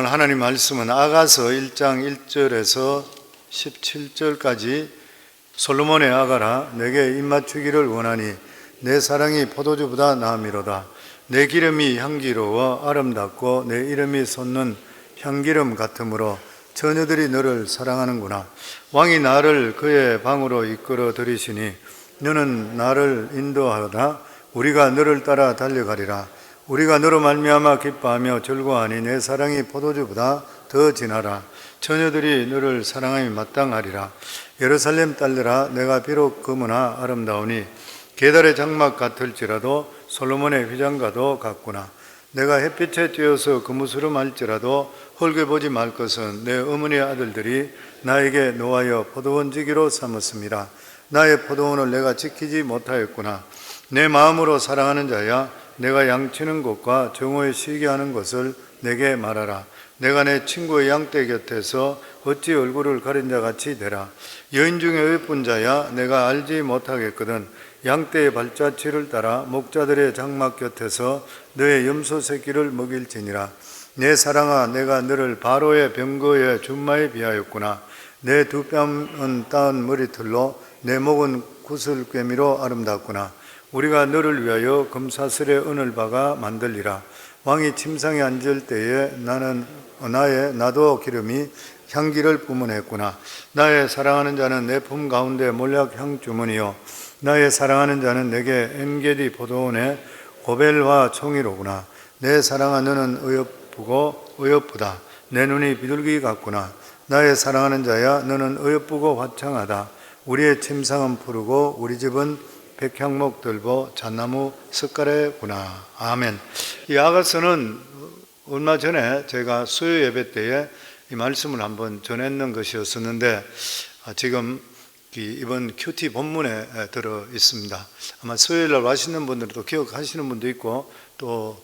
오늘 하나님 말씀은 아가서 1장 1절에서 17절까지 솔로몬의 아가라 내게 입맞추기를 원하니 내 사랑이 포도주보다 나음이로다. 내 기름이 향기로워 아름답고 내 이름이 솟는 향기름 같으므로 처녀들이 너를 사랑하는구나. 왕이 나를 그의 방으로 이끌어 들이시니 너는 나를 인도하다 우리가 너를 따라 달려가리라. 우리가 너로 말미암아 기뻐하며 즐거워하니 내 사랑이 포도주보다 더 진하라. 처녀들이 너를 사랑함이 마땅하리라. 예루살렘 딸들아 내가 비록 금으나 아름다우니 게달의 장막 같을지라도 솔로몬의 휘장과도 같구나. 내가 햇빛에 쬐어서 그무스름할지라도 헐게 보지 말 것은 내 어머니의 아들들이 나에게 노하여 포도원 지기로 삼았습니다. 나의 포도원을 내가 지키지 못하였구나. 내 마음으로 사랑하는 자야 내가 양치는 곳과 정오에 쉬게 하는 것을 내게 말하라. 내가 내 친구의 양떼 곁에서 어찌 얼굴을 가린 자같이 되라. 여인 중에 예쁜 자야 내가 알지 못하겠거든. 양떼의 발자취를 따라 목자들의 장막 곁에서 너의 염소 새끼를 먹일지니라. 내 사랑아 내가 너를 바로의 병거의 준마에 비하였구나. 내 두 뺨은 따은 머리털로 내 목은 구슬꿰미로 아름답구나. 우리가 너를 위하여 금사슬의 은을박아 만들리라. 왕이 침상에 앉을 때에 나도 기름이 향기를 뿜어냈구나. 나의 사랑하는 자는 내 품 가운데 몰약향 주머니요 나의 사랑하는 자는 내게 엔게디 포도원의 고벨화 총이로구나. 내 사랑아 너는 어여쁘다. 내 눈이 비둘기 같구나. 나의 사랑하는 자야 너는 어여쁘고 화창하다. 우리의 침상은 푸르고 우리 집은 백향목 들보 잣나무 석가래구나. 아멘. 이 아가서는 얼마 전에 제가 수요 예배 때에 이 말씀을 한번 전했는 것이었었는데 지금 이번 큐티 본문에 들어 있습니다. 아마 수요일날 와시는 분들도 기억하시는 분도 있고 또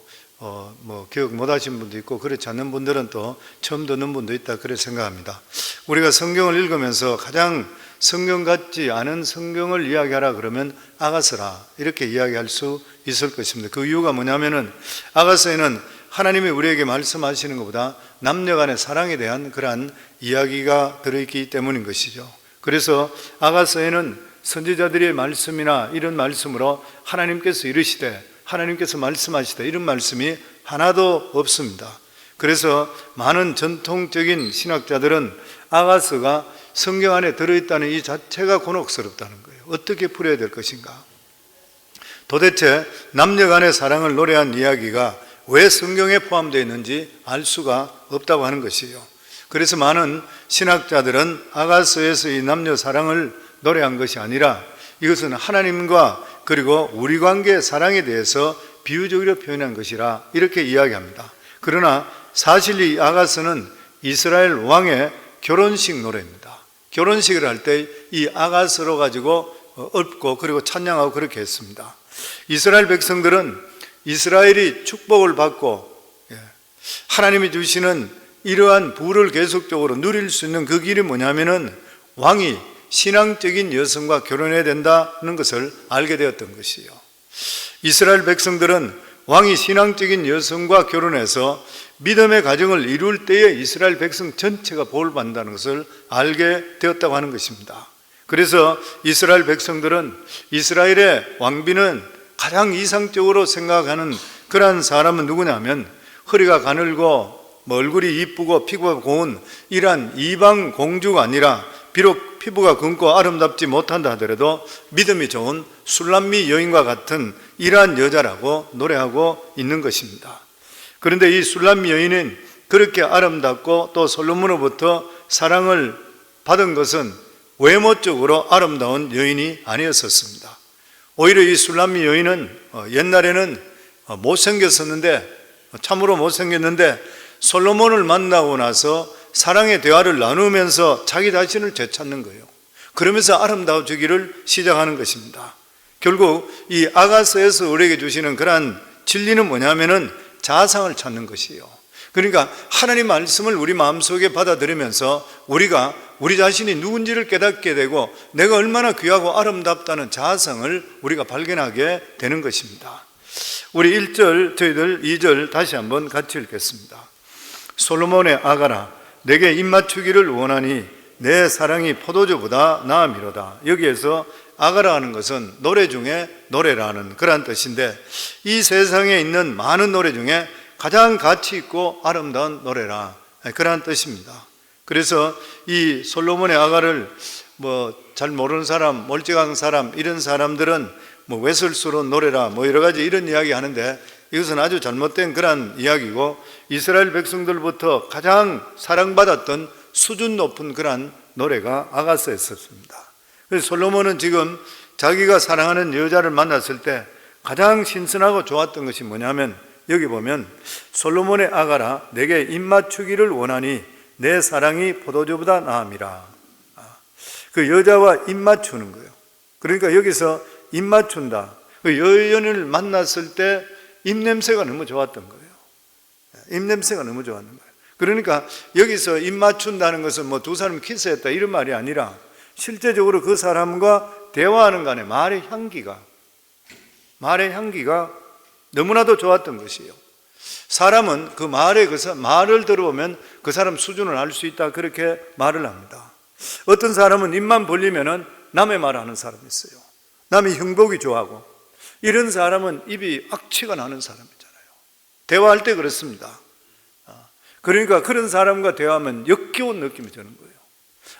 기억 못 하신 분도 있고 그렇지 않는 분들은 또 처음 듣는 분도 있다 그렇게 생각합니다. 우리가 성경을 읽으면서 가장 성경 같지 않은 성경을 이야기하라 그러면 아가서라 이렇게 이야기할 수 있을 것입니다. 그 이유가 뭐냐면은 아가서에는 하나님이 우리에게 말씀하시는 것보다 남녀 간의 사랑에 대한 그러한 이야기가 들어있기 때문인 것이죠. 그래서 아가서에는 선지자들의 말씀이나 이런 말씀으로 하나님께서 이르시되 하나님께서 말씀하시되 이런 말씀이 하나도 없습니다. 그래서 많은 전통적인 신학자들은 아가서가 성경 안에 들어있다는 이 자체가 곤혹스럽다는 거예요. 어떻게 풀어야 될 것인가? 도대체 남녀 간의 사랑을 노래한 이야기가 왜 성경에 포함되어 있는지 알 수가 없다고 하는 것이에요. 그래서 많은 신학자들은 아가서에서 이 남녀 사랑을 노래한 것이 아니라 이것은 하나님과 그리고 우리 관계의 사랑에 대해서 비유적으로 표현한 것이라 이렇게 이야기합니다. 그러나 사실 이 아가서는 이스라엘 왕의 결혼식 노래입니다. 결혼식을 할 때 이 아가서로 가지고 읊고 그리고 찬양하고 그렇게 했습니다. 이스라엘 백성들은 이스라엘이 축복을 받고 하나님이 주시는 이러한 부를 계속적으로 누릴 수 있는 그 길이 뭐냐면은 왕이 신앙적인 여성과 결혼해야 된다는 것을 알게 되었던 것이에요. 이스라엘 백성들은 왕이 신앙적인 여성과 결혼해서 믿음의 가정을 이룰 때에 이스라엘 백성 전체가 복을 받는다는 것을 알게 되었다고 하는 것입니다. 그래서 이스라엘 백성들은 이스라엘의 왕비는 가장 이상적으로 생각하는 그러한 사람은 누구냐면 허리가 가늘고 얼굴이 이쁘고 피부가 고운 이러한 이방 공주가 아니라 비록 피부가 검고 아름답지 못한다 하더라도 믿음이 좋은 술람미 여인과 같은 이러한 여자라고 노래하고 있는 것입니다. 그런데 이 술람미 여인은 그렇게 아름답고 또 솔로몬으로부터 사랑을 받은 것은 외모적으로 아름다운 여인이 아니었었습니다. 오히려 이 술람미 여인은 옛날에는 못생겼었는데 참으로 못생겼는데 솔로몬을 만나고 나서 사랑의 대화를 나누면서 자기 자신을 되찾는 거예요. 그러면서 아름다워지기를 시작하는 것입니다. 결국 이 아가서에서 우리에게 주시는 그러한 진리는 뭐냐면은 자상을 찾는 것이에요. 그러니까 하나님 말씀을 우리 마음속에 받아들이면서 우리가 우리 자신이 누군지를 깨닫게 되고 내가 얼마나 귀하고 아름답다는 자아성을 우리가 발견하게 되는 것입니다. 우리 1절, 저희들 2절 다시 한번 같이 읽겠습니다. 솔로몬의 아가라 내게 입맞추기를 원하니 내 사랑이 포도주보다 나음이로다. 여기에서 아가라 하는 것은 노래 중에 노래라는 그런 뜻인데, 이 세상에 있는 많은 노래 중에 가장 가치 있고 아름다운 노래라, 그런 뜻입니다. 그래서 이 솔로몬의 아가를 잘 모르는 사람, 멀쩡한 사람, 이런 사람들은 외설스러운 노래라 여러 가지 이런 이야기 하는데, 이것은 아주 잘못된 그런 이야기고, 이스라엘 백성들부터 가장 사랑받았던 수준 높은 그런 노래가 아가서였습니다. 그래서 솔로몬은 지금 자기가 사랑하는 여자를 만났을 때 가장 신선하고 좋았던 것이 뭐냐면, 여기 보면 솔로몬의 아가라 내게 입맞추기를 원하니 내 사랑이 포도주보다 나음이라. 그 여자와 입맞추는 거예요. 그러니까 여기서 입맞춘다. 그 여인을 만났을 때 입냄새가 너무 좋았던 거예요. 입냄새가 너무 좋았는 거예요. 그러니까 여기서 입맞춘다는 것은 두 사람 키스했다 이런 말이 아니라, 실제적으로 그 사람과 대화하는 간에 말의 향기가 너무나도 좋았던 것이에요. 사람은 그 말을 들어보면 그 사람 수준을 알 수 있다, 그렇게 말을 합니다. 어떤 사람은 입만 벌리면은 남의 말을 하는 사람이 있어요. 남이 흉보기 좋아하고, 이런 사람은 입이 악취가 나는 사람이잖아요. 대화할 때 그렇습니다. 그러니까 그런 사람과 대화하면 역겨운 느낌이 드는 거예요.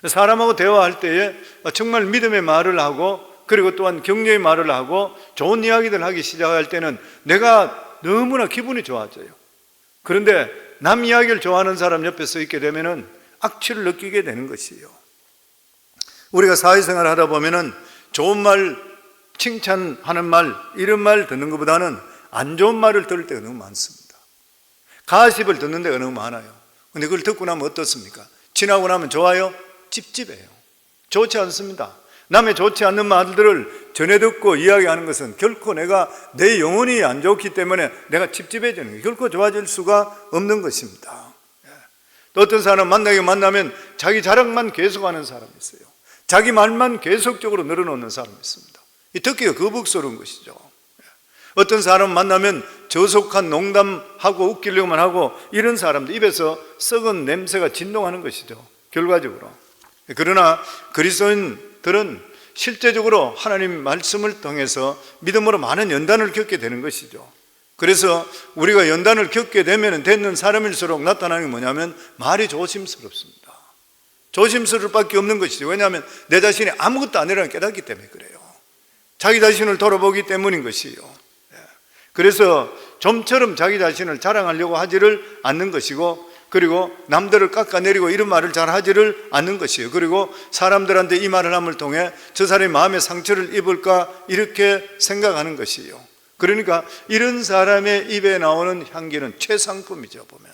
사람하고 대화할 때에 정말 믿음의 말을 하고, 그리고 또한 격려의 말을 하고 좋은 이야기들 하기 시작할 때는 내가 너무나 기분이 좋아져요. 그런데 남 이야기를 좋아하는 사람 옆에 서 있게 되면은 악취를 느끼게 되는 것이에요. 우리가 사회생활 하다 보면은 좋은 말, 칭찬하는 말, 이런 말 듣는 것보다는 안 좋은 말을 들을 때가 너무 많습니다. 가십을 듣는 데가 너무 많아요. 근데 그걸 듣고 나면 어떻습니까? 지나고 나면 좋아요? 찝찝해요. 좋지 않습니다. 남의 좋지 않는 말들을 전해 듣고 이야기하는 것은 결코 내 영혼이 안 좋기 때문에 내가 찝찝해지는 거예요. 결코 좋아질 수가 없는 것입니다. 또 어떤 사람 만나면 자기 자랑만 계속하는 사람이 있어요. 자기 말만 계속적으로 늘어놓는 사람이 있습니다. 이 듣기가 거북스러운 것이죠. 어떤 사람 만나면 저속한 농담하고 웃기려고만 하고, 이런 사람들 입에서 썩은 냄새가 진동하는 것이죠, 결과적으로. 그러나 그리스도인들은 실제적으로 하나님 말씀을 통해서 믿음으로 많은 연단을 겪게 되는 것이죠. 그래서 우리가 연단을 겪게 되면 되는 사람일수록 나타나는 게 뭐냐면 말이 조심스럽습니다. 조심스러울 밖에 없는 것이죠. 왜냐하면 내 자신이 아무것도 아니라는 깨닫기 때문에 그래요. 자기 자신을 돌아보기 때문인 것이에요. 그래서 좀처럼 자기 자신을 자랑하려고 하지를 않는 것이고, 그리고 남들을 깎아내리고 이런 말을 잘 하지를 않는 것이에요. 그리고 사람들한테 이 말을 함을 통해 저 사람의 마음에 상처를 입을까 이렇게 생각하는 것이에요. 그러니까 이런 사람의 입에 나오는 향기는 최상품이죠, 보면.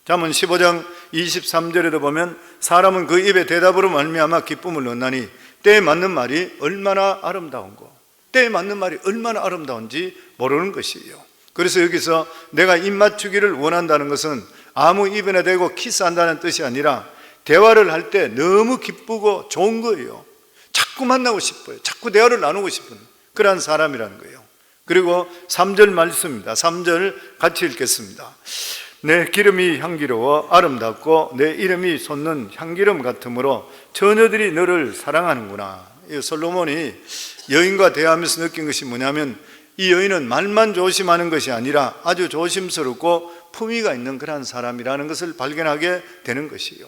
잠언 15장 23절에도 보면 사람은 그 입의 대답으로 말미암아 기쁨을 얻나니 때에 맞는 말이 얼마나 아름다운고, 때에 맞는 말이 얼마나 아름다운지 모르는 것이에요. 그래서 여기서 내가 입맞추기를 원한다는 것은 아무 입에나 대고 키스한다는 뜻이 아니라, 대화를 할 때 너무 기쁘고 좋은 거예요. 자꾸 만나고 싶어요. 자꾸 대화를 나누고 싶은 그러한 사람이라는 거예요. 그리고 3절 말씀입니다. 3절 같이 읽겠습니다. 내 기름이 향기로워 아름답고 내 이름이 솟는 향기름 같으므로 처녀들이 너를 사랑하는구나. 솔로몬이 여인과 대화하면서 느낀 것이 뭐냐면, 이 여인은 말만 조심하는 것이 아니라 아주 조심스럽고 품위가 있는 그런 사람이라는 것을 발견하게 되는 것이에요.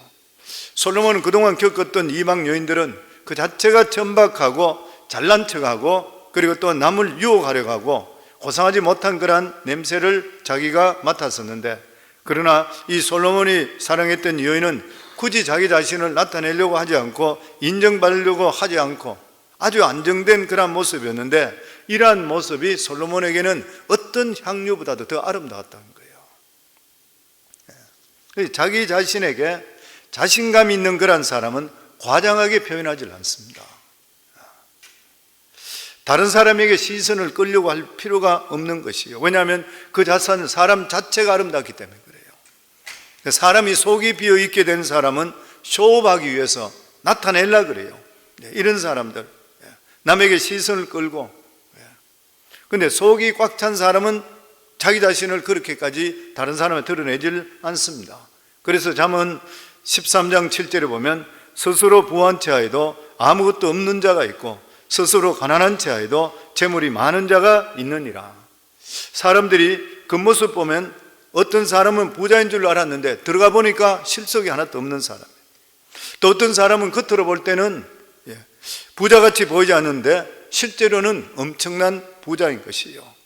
솔로몬은 그동안 겪었던 이방 여인들은 그 자체가 천박하고 잘난 척하고, 그리고 또 남을 유혹하려고 하고 고상하지 못한 그러한 냄새를 자기가 맡았었는데, 그러나 이 솔로몬이 사랑했던 여인은 굳이 자기 자신을 나타내려고 하지 않고 인정받으려고 하지 않고 아주 안정된 그런 모습이었는데, 이러한 모습이 솔로몬에게는 어떤 향유보다도 더 아름다웠다는 거예요. 자기 자신에게 자신감이 있는 그런 사람은 과장하게 표현하지 않습니다. 다른 사람에게 시선을 끌려고 할 필요가 없는 것이에요. 왜냐하면 그 자산은 사람 자체가 아름답기 때문에 그래요. 사람이 속이 비어 있게 된 사람은 쇼업하기 위해서 나타내려고 그래요. 이런 사람들, 남에게 시선을 끌고. 근데 속이 꽉 찬 사람은 자기 자신을 그렇게까지 다른 사람에 드러내질 않습니다. 그래서 잠언 13장 7절에 보면 스스로 부한 체하에도 아무것도 없는 자가 있고 스스로 가난한 체하에도 재물이 많은 자가 있느니라. 사람들이 겉모습 보면 어떤 사람은 부자인 줄 알았는데 들어가 보니까 실속이 하나도 없는 사람, 또 어떤 사람은 겉으로 볼 때는 부자같이 보이지 않는데 실제로는 엄청난 부자인 것이요.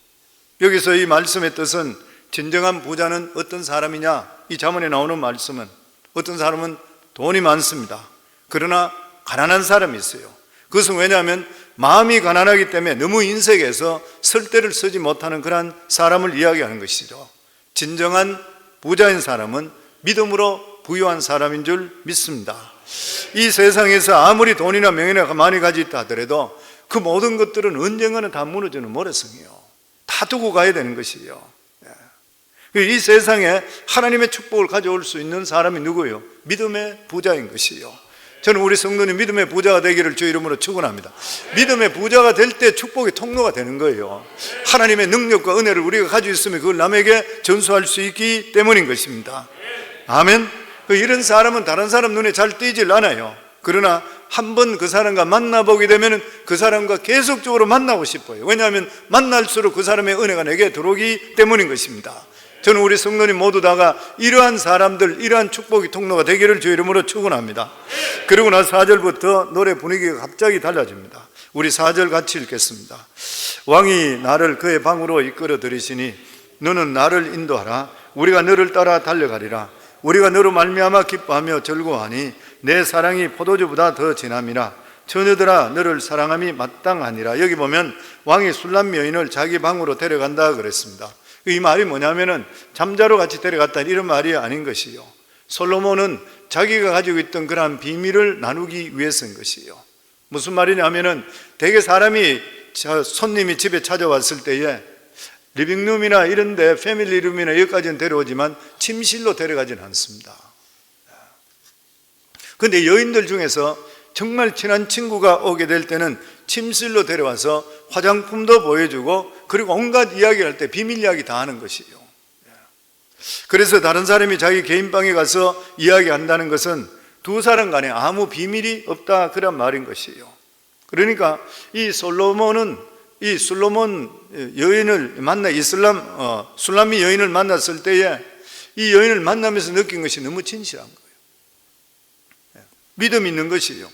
여기서 이 말씀의 뜻은 진정한 부자는 어떤 사람이냐, 이 잠언에 나오는 말씀은 어떤 사람은 돈이 많습니다. 그러나 가난한 사람이 있어요. 그것은 왜냐하면 마음이 가난하기 때문에 너무 인색해서 설 때를 쓰지 못하는 그런 사람을 이야기하는 것이죠. 진정한 부자인 사람은 믿음으로 부유한 사람인 줄 믿습니다. 이 세상에서 아무리 돈이나 명예나 많이 가지고 있다 하더라도 그 모든 것들은 언젠가는 다 무너지는 모래성이요. 다 두고 가야 되는 것이요. 이 세상에 하나님의 축복을 가져올 수 있는 사람이 누구예요? 믿음의 부자인 것이요. 저는 우리 성도님 믿음의 부자가 되기를 주 이름으로 축원합니다. 믿음의 부자가 될 때 축복의 통로가 되는 거예요. 하나님의 능력과 은혜를 우리가 가지고 있으면 그걸 남에게 전수할 수 있기 때문인 것입니다. 아멘. 이런 사람은 다른 사람 눈에 잘 띄질 않아요. 그러나 한번 그 사람과 만나보게 되면 그 사람과 계속적으로 만나고 싶어요. 왜냐하면 만날수록 그 사람의 은혜가 내게 들어오기 때문인 것입니다. 저는 우리 성도님 모두 다가 이러한 사람들, 이러한 축복의 통로가 되기를 주 이름으로 축원합니다. 그리고 나서 4절부터 노래 분위기가 갑자기 달라집니다. 우리 4절 같이 읽겠습니다. 왕이 나를 그의 방으로 이끌어 들이시니 너는 나를 인도하라. 우리가 너를 따라 달려가리라. 우리가 너로 말미암아 기뻐하며 즐거워하니 내 사랑이 포도주보다 더 진함이라. 처녀들아 너를 사랑함이 마땅하니라. 여기 보면 왕이 술람 여인을 자기 방으로 데려간다 그랬습니다. 이 말이 뭐냐면은 잠자러 같이 데려갔다 이런 말이 아닌 것이요. 솔로몬은 자기가 가지고 있던 그러한 비밀을 나누기 위해서인 것이요. 무슨 말이냐면은 대개 사람이 손님이 집에 찾아왔을 때에 리빙룸이나 이런데 패밀리룸이나 여기까지는 데려오지만 침실로 데려가지는 않습니다. 그런데 여인들 중에서 정말 친한 친구가 오게 될 때는 침실로 데려와서 화장품도 보여주고 그리고 온갖 이야기할 때 비밀 이야기 다 하는 것이에요. 그래서 다른 사람이 자기 개인 방에 가서 이야기한다는 것은 두 사람 간에 아무 비밀이 없다 그런 말인 것이에요. 그러니까 이 솔로몬은 이 솔로몬 여인을 만나 술람미 여인을 만났을 때에 이 여인을 만나면서 느낀 것이 너무 진실한 거예요. 믿음이 있는 것이에요.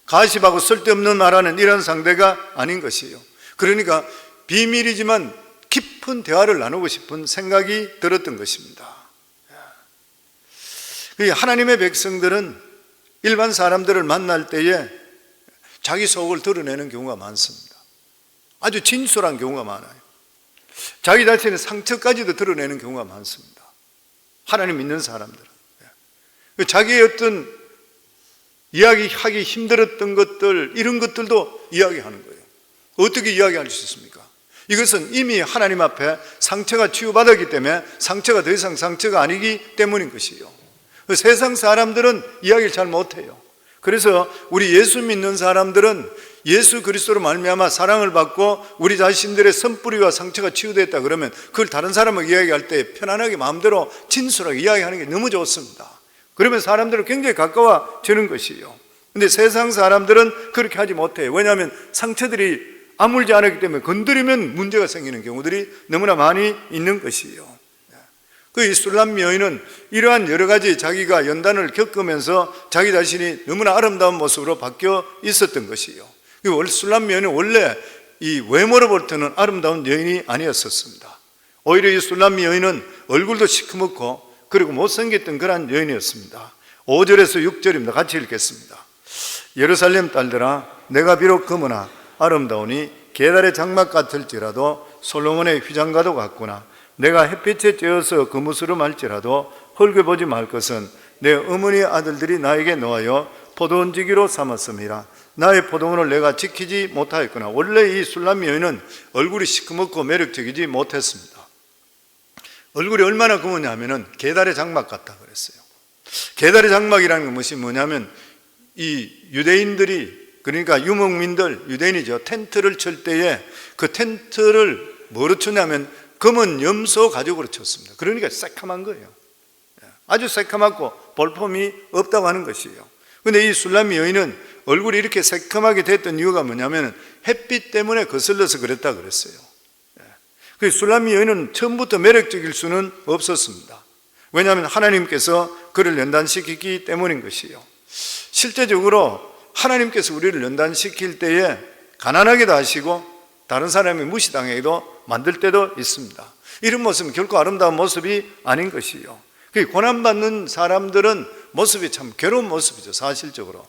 가십하고 쓸데없는 말하는 이런 상대가 아닌 것이에요. 그러니까 비밀이지만 깊은 대화를 나누고 싶은 생각이 들었던 것입니다. 하나님의 백성들은 일반 사람들을 만날 때에 자기 속을 드러내는 경우가 많습니다. 아주 진솔한 경우가 많아요. 자기 자신의 상처까지도 드러내는 경우가 많습니다. 하나님 믿는 사람들은 자기의 어떤 이야기하기 힘들었던 것들, 이런 것들도 이야기하는 거예요. 어떻게 이야기할 수 있습니까? 이것은 이미 하나님 앞에 상처가 치유받았기 때문에 상처가 더 이상 상처가 아니기 때문인 것이에요. 세상 사람들은 이야기를 잘 못해요. 그래서 우리 예수 믿는 사람들은 예수 그리스도로 말미암아 사랑을 받고 우리 자신들의 선뿌리와 상처가 치유됐다 그러면 그걸 다른 사람에게 이야기할 때 편안하게 마음대로 진솔하게 이야기하는 게 너무 좋습니다. 그러면 사람들은 굉장히 가까워지는 것이에요. 근데 세상 사람들은 그렇게 하지 못해요. 왜냐하면 상처들이 아물지 않았기 때문에 건드리면 문제가 생기는 경우들이 너무나 많이 있는 것이에요. 그 술람 여인은 이러한 여러 가지 자기가 연단을 겪으면서 자기 자신이 너무나 아름다운 모습으로 바뀌어 있었던 것이에요. 술람 여인은 원래 이 외모로 볼 때는 아름다운 여인이 아니었었습니다. 오히려 이 술람 여인은 얼굴도 시커멓고 그리고 못생겼던 그런 여인이었습니다. 5절에서 6절입니다. 같이 읽겠습니다. 예루살렘 딸들아 내가 비록 검으나 아름다우니 계달의 장막 같을지라도 솔로몬의 휘장과도 같구나. 내가 햇빛에 쬐어서 거무스름 할지라도 헐게보지 말 것은 내 어머니 아들들이 나에게 놓아여 포도원지기로 삼았음이라. 나의 포도원을 내가 지키지 못하였구나. 원래 이 술람 여인은 얼굴이 시커멓고 매력적이지 못했습니다. 얼굴이 얼마나 검었냐면은 계달의 장막 같다 그랬어요. 계달의 장막이라는 것이 뭐냐면 이 유대인들이, 그러니까 유목민들, 유대인이죠, 텐트를 칠 때에 그 텐트를 뭐로 치냐면 검은 염소 가죽으로 쳤습니다. 그러니까 새카만 거예요. 아주 새카맣고 볼품이 없다고 하는 것이에요. 근데 이 술람미 여인은 얼굴이 이렇게 새카맣게 됐던 이유가 뭐냐면 햇빛 때문에 거슬러서 그랬다 그랬어요. 그 술람미 여인은 처음부터 매력적일 수는 없었습니다. 왜냐하면 하나님께서 그를 연단시키기 때문인 것이에요. 실제적으로 하나님께서 우리를 연단시킬 때에 가난하게도 하시고 다른 사람이 무시당하게도 만들 때도 있습니다. 이런 모습은 결코 아름다운 모습이 아닌 것이에요. 그 고난받는 사람들은 모습이 참 괴로운 모습이죠, 사실적으로.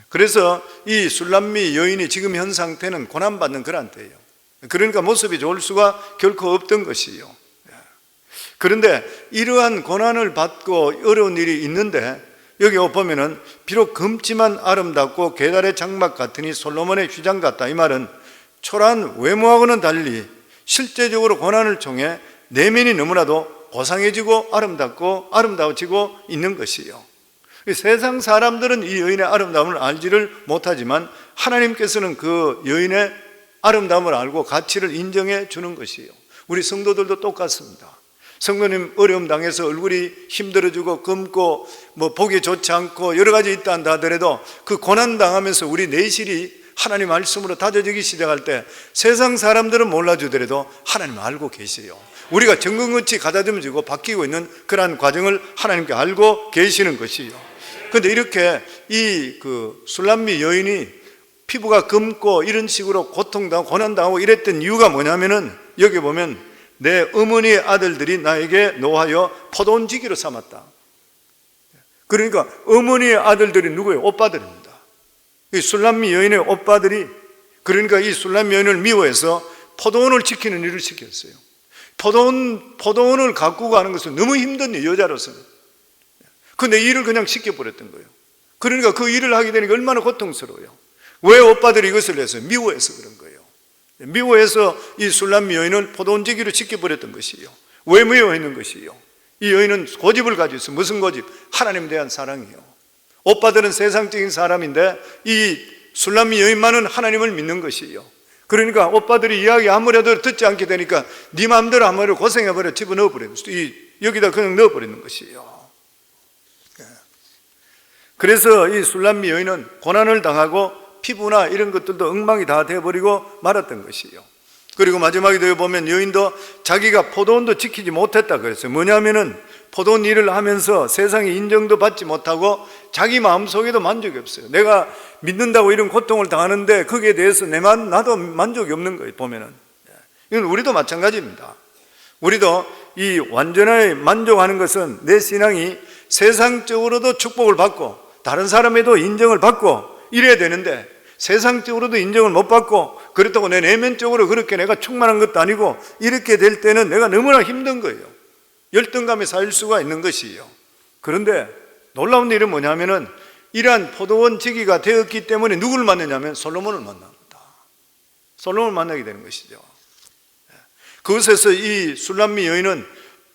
그래서 이 술람미 여인이 지금 현 상태는 고난받는 그런 때예요. 그러니까 모습이 좋을 수가 결코 없던 것이에요. 그런데 이러한 고난을 받고 어려운 일이 있는데 여기 보면은 비록 검지만 아름답고 계달의 장막 같으니 솔로몬의 휘장 같다. 이 말은 초라한 외모하고는 달리 실제적으로 고난을 통해 내면이 너무나도 고상해지고 아름다워지고 있는 것이에요. 세상 사람들은 이 여인의 아름다움을 알지를 못하지만 하나님께서는 그 여인의 아름다움을 알고 가치를 인정해 주는 것이에요. 우리 성도들도 똑같습니다. 성도님 어려움 당해서 얼굴이 힘들어지고 검고 보기 좋지 않고 여러 가지 있다 한다 하더라도 그 고난 당하면서 우리 내실이 하나님 말씀으로 다져지기 시작할 때 세상 사람들은 몰라주더라도 하나님 알고 계세요. 우리가 정근같이 가다듬어지고 바뀌고 있는 그러한 과정을 하나님께 알고 계시는 것이에요. 그런데 이렇게 이 술람미 여인이 피부가 검고 이런 식으로 고통당하고 고난당하고 이랬던 이유가 뭐냐면은 여기 보면 내 어머니의 아들들이 나에게 노하여 포도원지기로 삼았다. 그러니까 어머니의 아들들이 누구예요? 오빠들입니다. 이 술람미 여인의 오빠들이 그러니까 이 술람미 여인을 미워해서 포도원을 지키는 일을 시켰어요. 포도원을 가꾸고 하는 것은 너무 힘든 일, 여자로서는. 근데 이 일을 그냥 시켜버렸던 거예요. 그러니까 그 일을 하게 되니까 얼마나 고통스러워요. 왜 오빠들이 이것을 했어요? 미워해서 그런 거예요. 미워해서 이 술람미 여인을 포도원지기로 지켜버렸던 것이에요. 왜 미워했는 것이에요? 이 여인은 고집을 가지고 있어요. 무슨 고집? 하나님에 대한 사랑이에요. 오빠들은 세상적인 사람인데 이 술람미 여인만은 하나님을 믿는 것이에요. 그러니까 오빠들이 이야기 아무래도 듣지 않게 되니까 네 마음대로 아무래도 고생해버려 집어넣어버리는 것이에요. 여기다 그냥 넣어버리는 것이에요. 그래서 이 술람미 여인은 고난을 당하고 피부나 이런 것들도 엉망이 다 되어버리고 말았던 것이에요. 그리고 마지막에 되어 보면 여인도 자기가 포도원도 지키지 못했다 그랬어요. 뭐냐면은 포도원 일을 하면서 세상에 인정도 받지 못하고 자기 마음속에도 만족이 없어요. 내가 믿는다고 이런 고통을 당하는데 거기에 대해서 나도 만족이 없는 거예요. 보면은 이건 우리도 마찬가지입니다. 우리도 이 완전하게 만족하는 것은 내 신앙이 세상적으로도 축복을 받고 다른 사람에도 인정을 받고 이래야 되는데 세상적으로도 인정을 못 받고 그렇다고 내 내면적으로 그렇게 내가 충만한 것도 아니고 이렇게 될 때는 내가 너무나 힘든 거예요. 열등감에 쌓일 수가 있는 것이에요. 그런데 놀라운 일은 뭐냐면은 이러한 포도원 지기가 되었기 때문에 누구를 만나냐면 솔로몬을 만납니다. 솔로몬을 만나게 되는 것이죠. 그것에서 이 술람미 여인은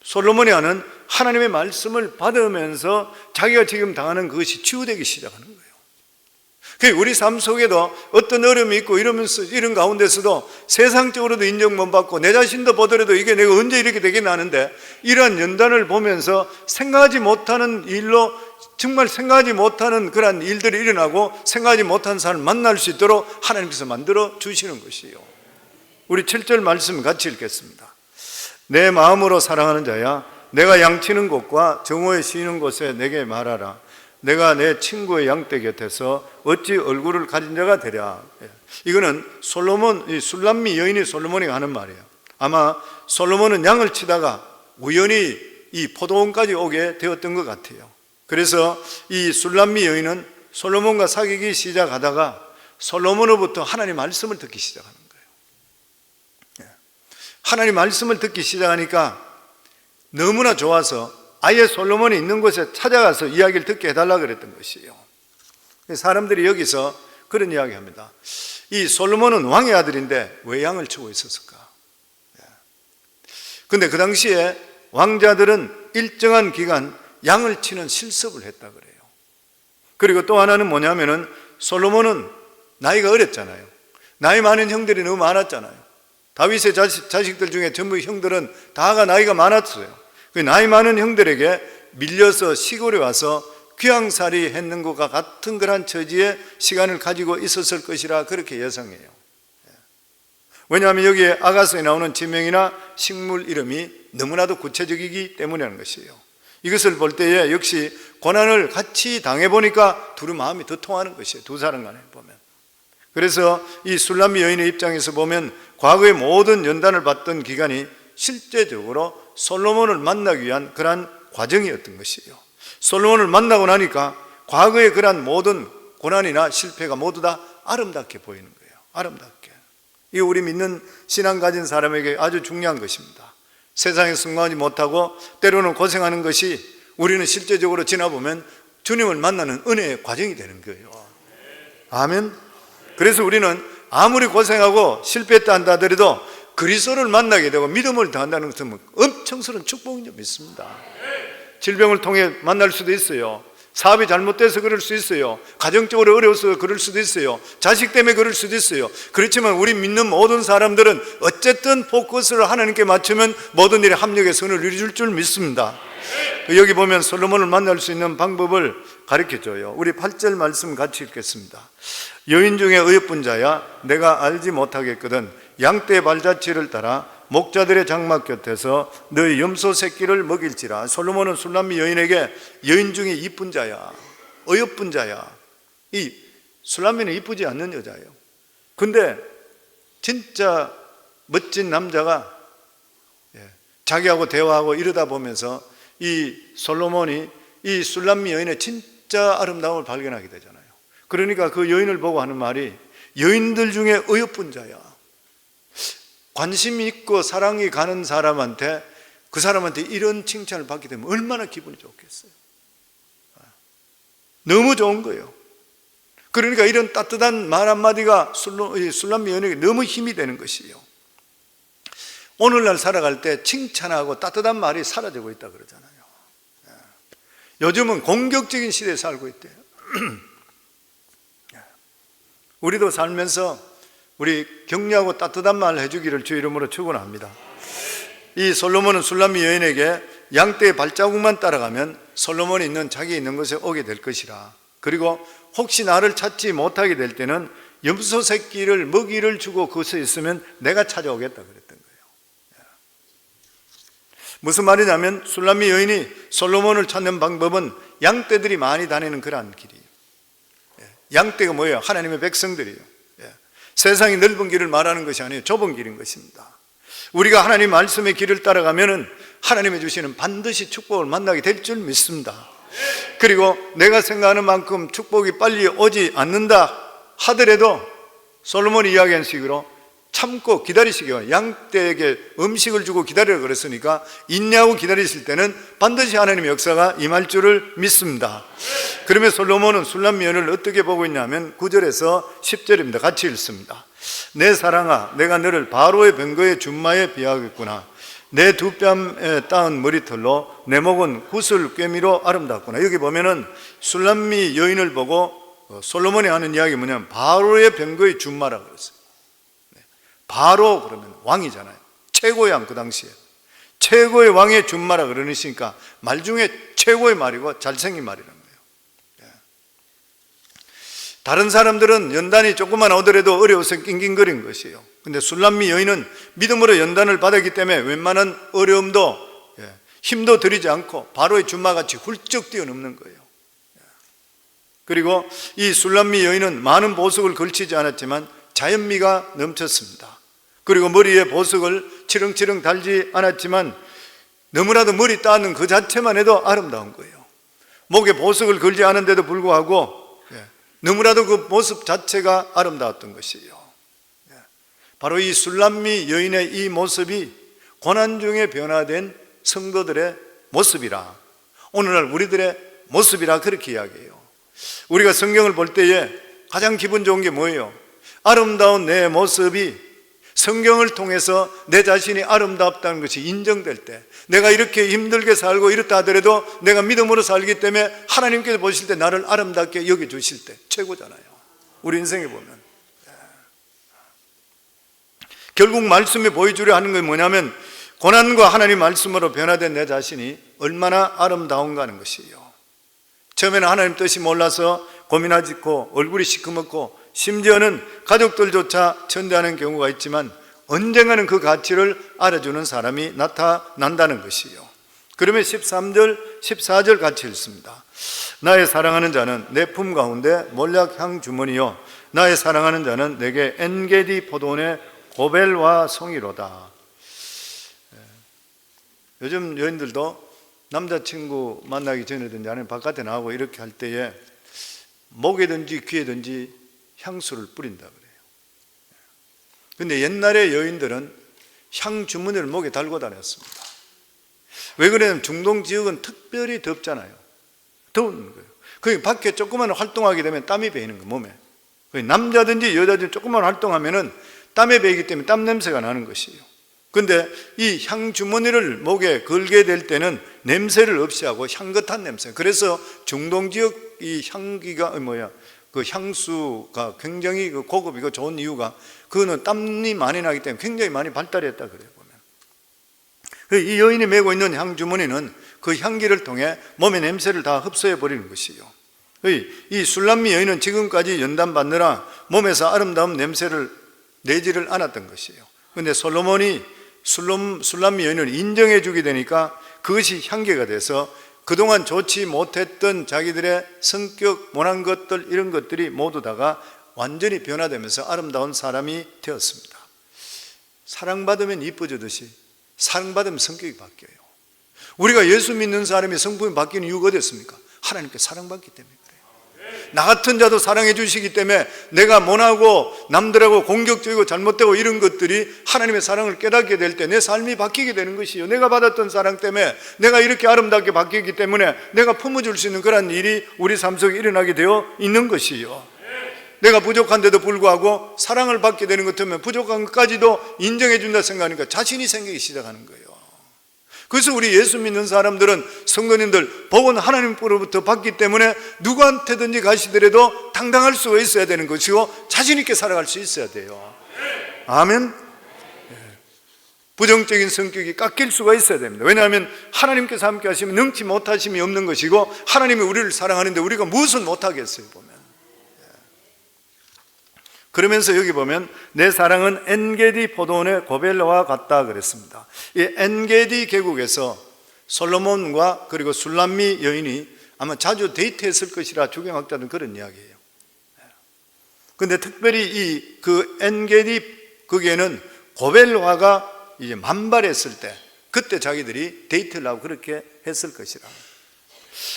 솔로몬이 하는 하나님의 말씀을 받으면서 자기가 지금 당하는 그것이 치유되기 시작하는 거예요. 우리 삶 속에도 어떤 어려움이 있고 이러면서 이런 가운데서도 세상적으로도 인정 못 받고 내 자신도 보더라도 이게 내가 언제 이렇게 되긴 하는데 이러한 연단을 보면서 생각하지 못하는 일로 정말 생각하지 못하는 그런 일들이 일어나고 생각하지 못한 사람을 만날 수 있도록 하나님께서 만들어 주시는 것이에요. 우리 7절 말씀 같이 읽겠습니다. 내 마음으로 사랑하는 자야 내가 양치는 곳과 정오에 쉬는 곳에 내게 말하라. 내가 내 친구의 양떼 곁에서 어찌 얼굴을 가진 자가 되랴. 이거는 이 술람미 여인이 솔로몬이 하는 말이에요. 아마 솔로몬은 양을 치다가 우연히 이 포도원까지 오게 되었던 것 같아요. 그래서 이 술람미 여인은 솔로몬과 사귀기 시작하다가 솔로몬으로부터 하나님 말씀을 듣기 시작하는 거예요. 하나님 말씀을 듣기 시작하니까 너무나 좋아서 아예 솔로몬이 있는 곳에 찾아가서 이야기를 듣게 해달라 그랬던 것이에요. 사람들이 여기서 그런 이야기 합니다. 이 솔로몬은 왕의 아들인데 왜 양을 치고 있었을까? 근데 그 당시에 왕자들은 일정한 기간 양을 치는 실습을 했다 그래요. 그리고 또 하나는 뭐냐면은 솔로몬은 나이가 어렸잖아요. 나이 많은 형들이 너무 많았잖아요. 다윗의 자식들 중에 전부 형들은 다가 나이가 많았어요. 그 나이 많은 형들에게 밀려서 시골에 와서 귀양살이 했는 것과 같은 그런 처지의 시간을 가지고 있었을 것이라 그렇게 예상해요. 왜냐하면 여기에 아가서에 나오는 지명이나 식물 이름이 너무나도 구체적이기 때문이라는 것이에요. 이것을 볼 때에 역시 고난을 같이 당해보니까 둘의 마음이 더 통하는 것이에요. 두 사람 간에 보면. 그래서 이 술람미 여인의 입장에서 보면 과거의 모든 연단을 받던 기간이 실제적으로 솔로몬을 만나기 위한 그러한 과정이었던 것이에요. 솔로몬을 만나고 나니까 과거의 그러한 모든 고난이나 실패가 모두 다 아름답게 보이는 거예요. 아름답게. 이게 우리 믿는 신앙 가진 사람에게 아주 중요한 것입니다. 세상에 승화하지 못하고 때로는 고생하는 것이 우리는 실제적으로 지나보면 주님을 만나는 은혜의 과정이 되는 거예요. 아멘. 그래서 우리는 아무리 고생하고 실패했다 한다 하더라도 그리스도를 만나게 되고 믿음을 더한다는 것은 엄청스러운 축복인 줄 믿습니다. 질병을 통해 만날 수도 있어요. 사업이 잘못돼서 그럴 수 있어요. 가정적으로 어려워서 그럴 수도 있어요. 자식 때문에 그럴 수도 있어요. 그렇지만 우리 믿는 모든 사람들은 어쨌든 포커스를 하나님께 맞추면 모든 일에 합력의 선을 이루어줄 줄 믿습니다. 여기 보면 솔로몬을 만날 수 있는 방법을 가르쳐줘요. 우리 8절 말씀 같이 읽겠습니다. 여인 중에 어여쁜 자야 내가 알지 못하겠거든 양떼 발자취를 따라 목자들의 장막 곁에서 너희 염소 새끼를 먹일지라. 솔로몬은 술람미 여인에게 여인 중에 이쁜 자야, 어여쁜 자야. 이 술람미는 이쁘지 않는 여자예요. 근데 진짜 멋진 남자가 자기하고 대화하고 이러다 보면서 이 솔로몬이 이 술람미 여인의 진짜 아름다움을 발견하게 되잖아요. 그러니까 그 여인을 보고 하는 말이 여인들 중에 어여쁜 자야. 관심이 있고 사랑이 가는 사람한테 그 사람한테 이런 칭찬을 받게 되면 얼마나 기분이 좋겠어요. 너무 좋은 거예요. 그러니까 이런 따뜻한 말 한마디가 술람미 여인에게 너무 힘이 되는 것이에요. 오늘날 살아갈 때 칭찬하고 따뜻한 말이 사라지고 있다 그러잖아요. 요즘은 공격적인 시대에 살고 있대요. 우리도 살면서 우리 격려하고 따뜻한 말 해주기를 주 이름으로 축원합니다. 이 솔로몬은 술람미 여인에게 양떼의 발자국만 따라가면 솔로몬이 있는 자기 있는 곳에 오게 될 것이라. 그리고 혹시 나를 찾지 못하게 될 때는 염소 새끼를 먹이를 주고 그곳에 있으면 내가 찾아오겠다 그랬던 거예요. 무슨 말이냐면 술람미 여인이 솔로몬을 찾는 방법은 양떼들이 많이 다니는 그러한 길이에요. 양떼가 뭐예요? 하나님의 백성들이에요. 세상이 넓은 길을 말하는 것이 아니에요. 좁은 길인 것입니다. 우리가 하나님 말씀의 길을 따라가면은 하나님이 주시는 반드시 축복을 만나게 될 줄 믿습니다. 그리고 내가 생각하는 만큼 축복이 빨리 오지 않는다 하더라도 솔로몬이 이야기한 식으로 참고 기다리시기요. 양떼에게 음식을 주고 기다리라 그랬으니까 인내하고 기다리실 때는 반드시 하나님의 역사가 임할 줄을 믿습니다. 그러면 솔로몬은 술람미 여인을 어떻게 보고 있냐면 9절에서 10절입니다. 같이 읽습니다. 내 사랑아 내가 너를 바로의 병거의 준마에 비하겠구나. 내 두 뺨에 따은 머리털로 내 목은 구슬 꿰미로 아름답구나. 여기 보면은 술람미 여인을 보고 솔로몬이 하는 이야기 뭐냐면 바로의 병거의 준마라고 그랬어요. 바로 그러면 왕이잖아요. 최고의 왕, 그 당시에 최고의 왕의 준마라 그러니까 말 중에 최고의 말이고 잘생긴 말이라는 거예요. 다른 사람들은 연단이 조금만 오더라도 어려워서 낑낑거린 것이에요. 근데 술람미 여인은 믿음으로 연단을 받았기 때문에 웬만한 어려움도 힘도 들이지 않고 바로의 준마같이 훌쩍 뛰어넘는 거예요. 그리고 이 술람미 여인은 많은 보석을 걸치지 않았지만 자연미가 넘쳤습니다. 그리고 머리에 보석을 치렁치렁 달지 않았지만 너무나도 머리 따는 그 자체만 해도 아름다운 거예요. 목에 보석을 걸지 않은데도 불구하고 너무나도 그 모습 자체가 아름다웠던 것이에요. 바로 이 술람미 여인의 이 모습이 고난 중에 변화된 성도들의 모습이라, 오늘날 우리들의 모습이라 그렇게 이야기해요. 우리가 성경을 볼 때에 가장 기분 좋은 게 뭐예요? 아름다운 내 모습이 성경을 통해서 내 자신이 아름답다는 것이 인정될 때, 내가 이렇게 힘들게 살고 이렇다 하더라도 내가 믿음으로 살기 때문에 하나님께서 보실 때 나를 아름답게 여겨주실 때 최고잖아요. 우리 인생에 보면 결국 말씀이 보여주려 하는 건 뭐냐면 고난과 하나님 말씀으로 변화된 내 자신이 얼마나 아름다운가 하는 것이에요. 처음에는 하나님 뜻이 몰라서 고민하고 얼굴이 시커멓고 심지어는 가족들조차 천대하는 경우가 있지만 언젠가는 그 가치를 알아주는 사람이 나타난다는 것이에요. 그러면 13절, 14절 같이 읽습니다. 나의 사랑하는 자는 내 품 가운데 몰약향 주머니요 나의 사랑하는 자는 내게 엔게디 포도원의 고벨과 송이로다. 요즘 여인들도 남자친구 만나기 전에든지 아니면 바깥에 나가고 이렇게 할 때에 목에든지 귀에든지 향수를 뿌린다 그래요. 근데 옛날에 여인들은 향 주머니를 목에 달고 다녔습니다. 왜 그러냐면 중동 지역은 특별히 덥잖아요. 더운 거예요. 거기 밖에 조금만 활동하게 되면 땀이 배이는 거예요, 몸에. 남자든지 여자든지 조금만 활동하면은 땀에 배이기 때문에 땀 냄새가 나는 것이에요. 근데 이 향 주머니를 목에 걸게 될 때는 냄새를 없이 하고 향긋한 냄새. 그래서 중동 지역 이 향기가 그 향수가 굉장히 고급이고 좋은 이유가 그거는 땀이 많이 나기 때문에 굉장히 많이 발달했다 그래요. 보면 이 여인이 메고 있는 향 주머니는 그 향기를 통해 몸의 냄새를 다 흡수해 버리는 것이에요. 이 술람미 여인은 지금까지 연단 받느라 몸에서 아름다운 냄새를 내지를 않았던 것이에요. 그런데 솔로몬이 술람미 여인을 인정해 주게 되니까 그것이 향기가 돼서 그동안 좋지 못했던 자기들의 성격, 모난 것들 이런 것들이 모두 다가 완전히 변화되면서 아름다운 사람이 되었습니다. 사랑받으면 이뻐지듯이 사랑받으면 성격이 바뀌어요. 우리가 예수 믿는 사람이 성품이 바뀌는 이유가 어딨습니까? 하나님께 사랑받기 때문에 그래요. 나 같은 자도 사랑해 주시기 때문에 내가 모나고 남들하고 공격적이고 잘못되고 이런 것들이 하나님의 사랑을 깨닫게 될 때 내 삶이 바뀌게 되는 것이에요. 내가 받았던 사랑 때문에 내가 이렇게 아름답게 바뀌기 때문에 내가 품어줄 수 있는 그런 일이 우리 삶 속에 일어나게 되어 있는 것이에요. 내가 부족한데도 불구하고 사랑을 받게 되는 것 때문에 부족한 것까지도 인정해 준다 생각하니까 자신이 생기기 시작하는 거예요. 그래서 우리 예수 믿는 사람들은 성도님들 복은 하나님으로부터 받기 때문에 누구한테든지 가시더라도 당당할 수가 있어야 되는 것이고 자신 있게 살아갈 수 있어야 돼요. 아멘. 부정적인 성격이 깎일 수가 있어야 됩니다. 왜냐하면 하나님께서 함께 하시면 능치 못하심이 없는 것이고 하나님이 우리를 사랑하는데 우리가 무엇은 못하겠어요. 보면 그러면서 여기 보면 내 사랑은 엔게디 포도원의 고벨로와 같다 그랬습니다. 이 엔게디 계곡에서 솔로몬과 그리고 술람미 여인이 아마 자주 데이트했을 것이라 주경학자들은 그런 이야기예요. 그런데 특별히 그 엔게디 거기에는 고벨화가 이제 만발했을 때 그때 자기들이 데이트를 하고 그렇게 했을 것이라.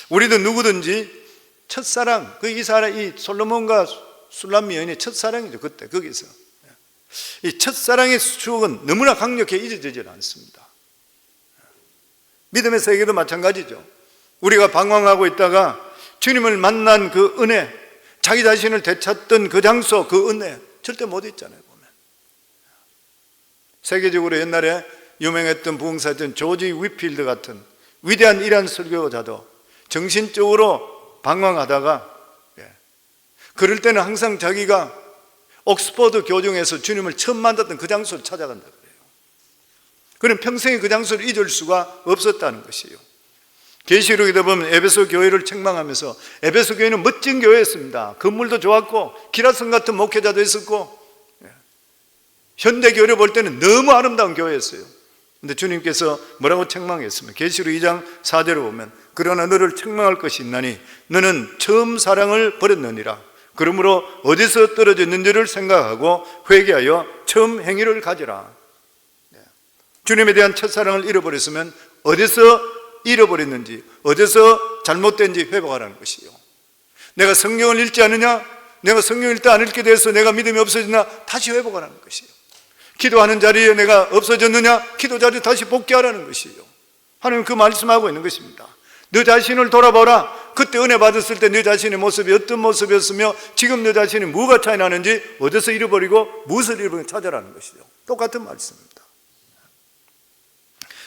우리도 누구든지 첫사랑, 이 솔로몬과 술람미 여인의 첫사랑이죠. 그때 거기서 이 첫사랑의 추억은 너무나 강력해 잊어지질 않습니다. 믿음의 세계도 마찬가지죠. 우리가 방황하고 있다가 주님을 만난 그 은혜, 자기 자신을 되찾던 그 장소, 그 은혜 절대 못 잊잖아요. 보면 세계적으로 옛날에 유명했던 부흥사였던 조지 위필드 같은 위대한 이란 설교자도 정신적으로 방황하다가 그럴 때는 항상 자기가 옥스퍼드 교정에서 주님을 처음 만났던 그 장소를 찾아간다 그래요. 그는 평생에 그 장소를 잊을 수가 없었다는 것이에요. 계시록에도 보면 에베소 교회를 책망하면서 에베소 교회는 멋진 교회였습니다. 건물도 좋았고 기라성 같은 목회자도 있었고 현대 교회를 볼 때는 너무 아름다운 교회였어요. 근데 주님께서 뭐라고 책망했습니까? 계시록 2장 4절을 보면 그러나 너를 책망할 것이 있나니 너는 처음 사랑을 버렸느니라. 그러므로 어디서 떨어졌는지를 생각하고 회개하여 처음 행위를 가지라. 주님에 대한 첫사랑을 잃어버렸으면 어디서 잃어버렸는지, 어디서 잘못된지 회복하라는 것이요. 내가 성경을 읽지 않느냐? 내가 성경을 읽지 안 읽게 돼서 내가 믿음이 없어지나? 다시 회복하라는 것이요. 기도하는 자리에 내가 없어졌느냐? 기도 자리에 다시 복귀하라는 것이요. 하나님 그 말씀하고 있는 것입니다. 너 자신을 돌아보라. 그때 은혜 받았을 때 너 자신의 모습이 어떤 모습이었으며 지금 너 자신이 뭐가 차이 나는지 어디서 잃어버리고 무엇을 잃어버리고 찾아라는 것이죠. 똑같은 말씀입니다.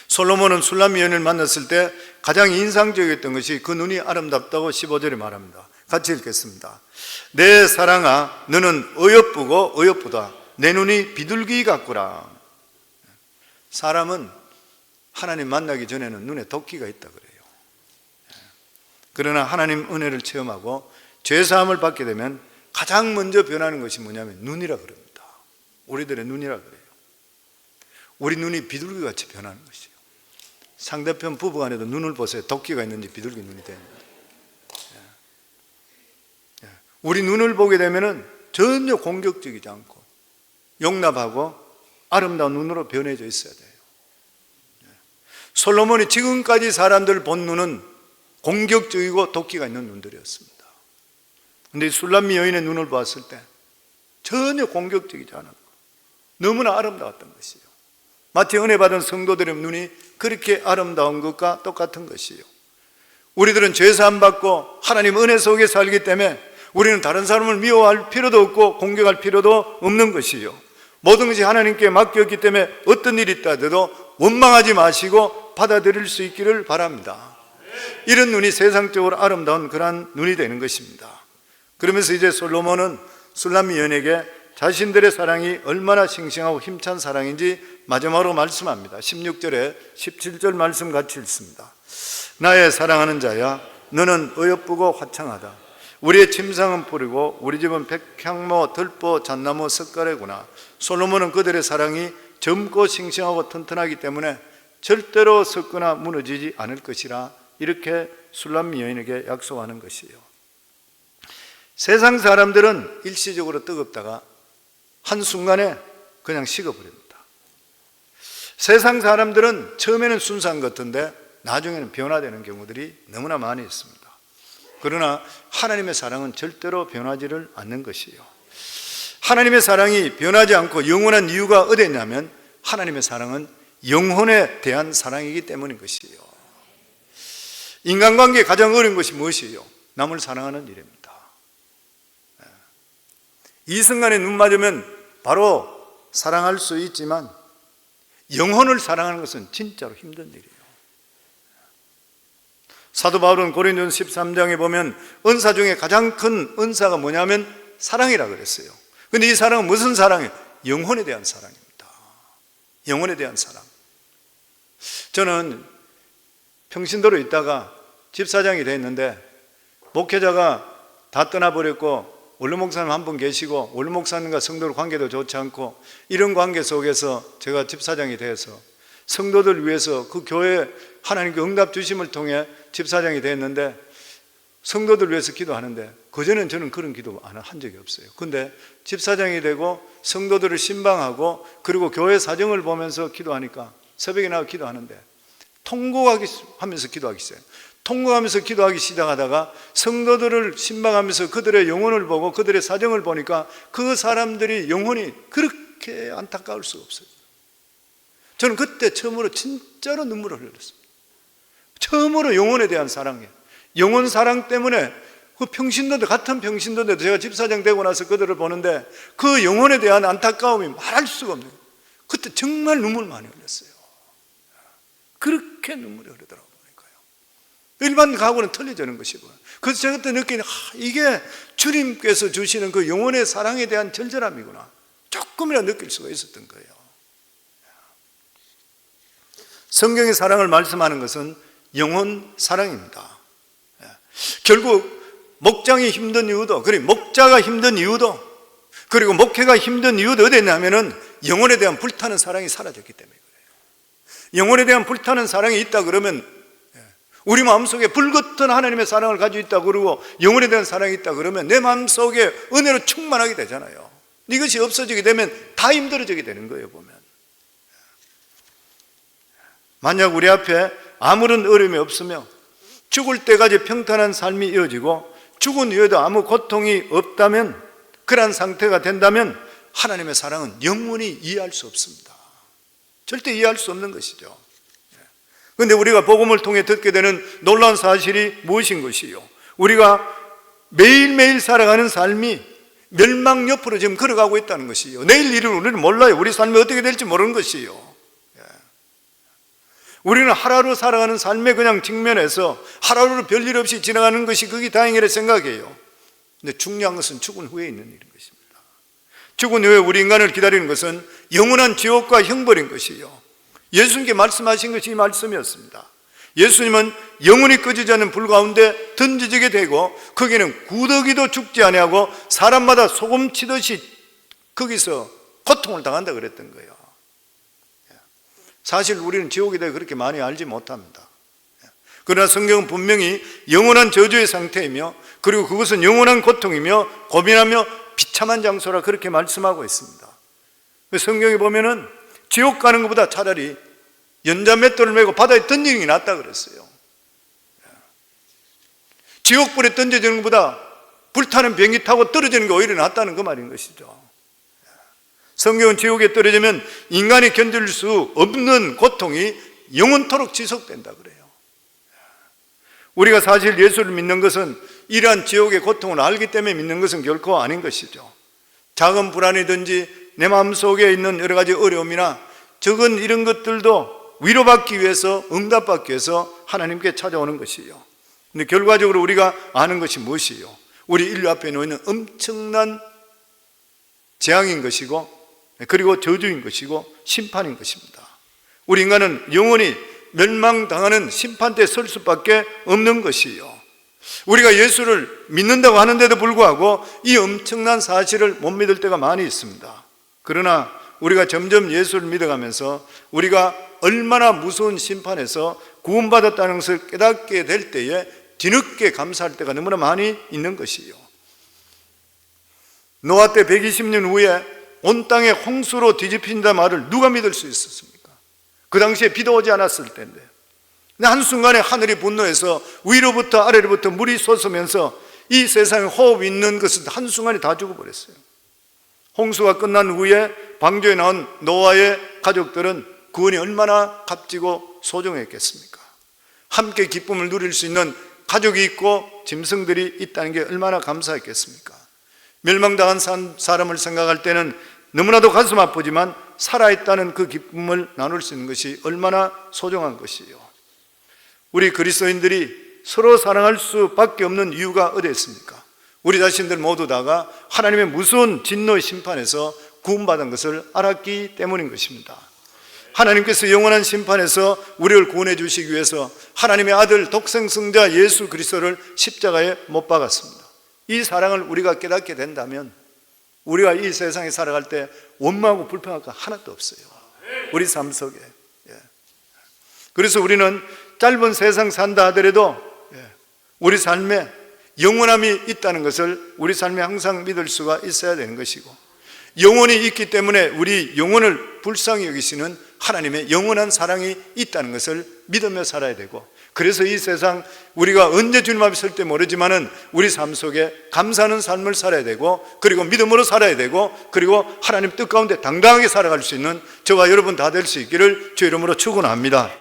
솔로몬은 술람미 여인을 만났을 때 가장 인상적이었던 것이 그 눈이 아름답다고 15절에 말합니다. 같이 읽겠습니다. 내 사랑아 너는 어여쁘고 어여쁘다. 내 눈이 비둘기 같구나. 사람은 하나님 만나기 전에는 눈에 도끼가 있다 그래요. 그러나 하나님 은혜를 체험하고 죄사함을 받게 되면 가장 먼저 변하는 것이 뭐냐면 눈이라 그럽니다. 우리들의 눈이라 그래요. 우리 눈이 비둘기같이 변하는 것이요. 상대편 부부간에도 눈을 보세요. 도끼가 있는지 비둘기 눈이 되는지. 우리 눈을 보게 되면 전혀 공격적이지 않고 용납하고 아름다운 눈으로 변해져 있어야 돼요. 솔로몬이 지금까지 사람들 본 눈은 공격적이고 도끼가 있는 눈들이었습니다. 그런데 술람미 여인의 눈을 봤을 때 전혀 공격적이지 않았고 너무나 아름다웠던 것이요. 마치 은혜 받은 성도들의 눈이 그렇게 아름다운 것과 똑같은 것이요. 우리들은 죄사함 받고 하나님 은혜 속에 살기 때문에 우리는 다른 사람을 미워할 필요도 없고 공격할 필요도 없는 것이요. 모든 것이 하나님께 맡겼기 때문에 어떤 일이 있다 해도 원망하지 마시고 받아들일 수 있기를 바랍니다. 이런 눈이 세상적으로 아름다운 그러한 눈이 되는 것입니다. 그러면서 이제 솔로몬은 술람미 여인에게 자신들의 사랑이 얼마나 싱싱하고 힘찬 사랑인지 마지막으로 말씀합니다. 16절에 17절 말씀 같이 읽습니다. 나의 사랑하는 자야, 너는 어여쁘고 화창하다. 우리의 침상은 푸르고 우리 집은 백향모, 들보, 잣나무, 석가래구나. 솔로몬은 그들의 사랑이 젊고 싱싱하고 튼튼하기 때문에 절대로 썩거나 무너지지 않을 것이라 이렇게 술람미 여인에게 약속하는 것이에요. 세상 사람들은 일시적으로 뜨겁다가 한순간에 그냥 식어버립니다. 세상 사람들은 처음에는 순수한 것 같은데 나중에는 변화되는 경우들이 너무나 많이 있습니다. 그러나 하나님의 사랑은 절대로 변하지를 않는 것이에요. 하나님의 사랑이 변하지 않고 영원한 이유가 어디 있냐면 하나님의 사랑은 영혼에 대한 사랑이기 때문인 것이에요. 인간관계에 가장 어려운 것이 무엇이에요? 남을 사랑하는 일입니다. 이순간에 눈 맞으면 바로 사랑할 수 있지만 영혼을 사랑하는 것은 진짜로 힘든 일이에요. 사도 바울은 고린도전서 13장에 보면 은사 중에 가장 큰 은사가 뭐냐면 사랑이라고 그랬어요. 그런데 이 사랑은 무슨 사랑이에요? 영혼에 대한 사랑입니다. 영혼에 대한 사랑. 저는 평신도로 있다가 집사장이 됐는데 목회자가 다 떠나버렸고 원로 목사님 한 분 계시고 원로 목사님과 성도들 관계도 좋지 않고 이런 관계 속에서 제가 집사장이 돼서 성도들 위해서 그 교회 하나님께 응답 주심을 통해 집사장이 됐는데 성도들 위해서 기도하는데 그전엔 저는 그런 기도 한 적이 없어요. 근데 집사장이 되고 성도들을 신방하고 그리고 교회 사정을 보면서 기도하니까 새벽에 나와 기도하는데 통곡하면서 기도하기 시작해요. 통곡하면서 기도하기 시작하다가 성도들을 신방하면서 그들의 영혼을 보고 그들의 사정을 보니까 그 사람들이 영혼이 그렇게 안타까울 수가 없어요. 저는 그때 처음으로 진짜로 눈물을 흘렸습니다. 처음으로 영혼에 대한 사랑이에요. 영혼 사랑 때문에 그 평신도들, 같은 평신도인데도 제가 집사장 되고 나서 그들을 보는데 그 영혼에 대한 안타까움이 말할 수가 없네요. 그때 정말 눈물 많이 흘렸어요. 그렇게 눈물이 흐르더라고요. 일반 가구는 틀려지는 것이고. 그래서 제가 그때 느끼는 이게 주님께서 주시는 그 영혼의 사랑에 대한 절절함이구나. 조금이라도 느낄 수가 있었던 거예요. 성경의 사랑을 말씀하는 것은 영혼 사랑입니다. 결국 목장이 힘든 이유도, 그리고 목자가 힘든 이유도, 그리고 목회가 힘든 이유도 어디 있냐면은 영혼에 대한 불타는 사랑이 사라졌기 때문에 그래요. 영혼에 대한 불타는 사랑이 있다 그러면 우리 마음속에 불같은 하나님의 사랑을 가지고 있다 그러고 영혼에 대한 사랑이 있다 그러면 내 마음속에 은혜로 충만하게 되잖아요. 이것이 없어지게 되면 다 힘들어지게 되는 거예요. 보면 만약 우리 앞에 아무런 어려움이 없으며 죽을 때까지 평탄한 삶이 이어지고 죽은 이후에도 아무 고통이 없다면, 그러한 상태가 된다면 하나님의 사랑은 영원히 이해할 수 없습니다. 절대 이해할 수 없는 것이죠. 그런데 우리가 복음을 통해 듣게 되는 놀라운 사실이 무엇인 것이요? 우리가 매일매일 살아가는 삶이 멸망 옆으로 지금 걸어가고 있다는 것이요. 내일 일을 우리는 몰라요. 우리 삶이 어떻게 될지 모르는 것이요. 우리는 하루하루 살아가는 삶에 그냥 직면해서 하루하루 별일 없이 지나가는 것이 그게 다행이라 생각해요. 근데 중요한 것은 죽은 후에 있는 일인 것입니다. 죽은 후에 우리 인간을 기다리는 것은 영원한 지옥과 형벌인 것이요, 예수님께 말씀하신 것이 이 말씀이었습니다. 예수님은 영원히 꺼지지 않는 불 가운데 던져지게 되고 거기는 구더기도 죽지 아니하고 사람마다 소금 치듯이 거기서 고통을 당한다 그랬던 거예요. 사실 우리는 지옥에 대해 그렇게 많이 알지 못합니다. 그러나 성경은 분명히 영원한 저주의 상태이며 그리고 그것은 영원한 고통이며 고민하며 비참한 장소라 그렇게 말씀하고 있습니다. 성경에 보면은 지옥 가는 것보다 차라리 연자맷돌을 메고 바다에 던지는 게 낫다 그랬어요. 지옥불에 던져지는 것보다 불타는 비행기 타고 떨어지는 게 오히려 낫다는 그 말인 것이죠. 성경은 지옥에 떨어지면 인간이 견딜 수 없는 고통이 영원토록 지속된다 그래요. 우리가 사실 예수를 믿는 것은 이러한 지옥의 고통을 알기 때문에 믿는 것은 결코 아닌 것이죠. 작은 불안이든지 내 마음속에 있는 여러 가지 어려움이나 적은 이런 것들도 위로받기 위해서, 응답받기 위해서 하나님께 찾아오는 것이에요. 근데 결과적으로 우리가 아는 것이 무엇이에요? 우리 인류 앞에 놓이는 엄청난 재앙인 것이고 그리고 저주인 것이고 심판인 것입니다. 우리 인간은 영원히 멸망당하는 심판대에 설 수밖에 없는 것이에요. 우리가 예수를 믿는다고 하는데도 불구하고 이 엄청난 사실을 못 믿을 때가 많이 있습니다. 그러나 우리가 점점 예수를 믿어가면서 우리가 얼마나 무서운 심판에서 구원받았다는 것을 깨닫게 될 때에 뒤늦게 감사할 때가 너무나 많이 있는 것이에요. 노아 때 120년 후에 온 땅에 홍수로 뒤집힌다 말을 누가 믿을 수 있었습니까? 그 당시에 비도 오지 않았을 때인데, 근데 한순간에 하늘이 분노해서 위로부터 아래로부터 물이 솟으면서 이 세상에 호흡이 있는 것은 한순간에 다 죽어버렸어요. 홍수가 끝난 후에 방주에 나온 노아의 가족들은 구원이 얼마나 값지고 소중했겠습니까? 함께 기쁨을 누릴 수 있는 가족이 있고 짐승들이 있다는 게 얼마나 감사했겠습니까? 멸망당한 사람을 생각할 때는 너무나도 가슴 아프지만 살아있다는 그 기쁨을 나눌 수 있는 것이 얼마나 소중한 것이에요. 우리 그리스도인들이 서로 사랑할 수밖에 없는 이유가 어디에 있습니까? 우리 자신들 모두 다가 하나님의 무서운 진노의 심판에서 구원받은 것을 알았기 때문인 것입니다. 하나님께서 영원한 심판에서 우리를 구원해 주시기 위해서 하나님의 아들 독생성자 예수 그리스도를 십자가에 못 박았습니다. 이 사랑을 우리가 깨닫게 된다면 우리가 이 세상에 살아갈 때 원망하고 불평할 거 하나도 없어요. 우리 삶 속에. 그래서 우리는 짧은 세상 산다 하더라도 우리 삶에 영원함이 있다는 것을 우리 삶에 항상 믿을 수가 있어야 되는 것이고, 영원이 있기 때문에 우리 영혼을 불쌍히 여기시는 하나님의 영원한 사랑이 있다는 것을 믿으며 살아야 되고, 그래서 이 세상 우리가 언제 주님 앞에 설 때 모르지만은 우리 삶 속에 감사하는 삶을 살아야 되고, 그리고 믿음으로 살아야 되고, 그리고 하나님 뜻 가운데 당당하게 살아갈 수 있는 저와 여러분 다 될 수 있기를 주의 이름으로 축원합니다.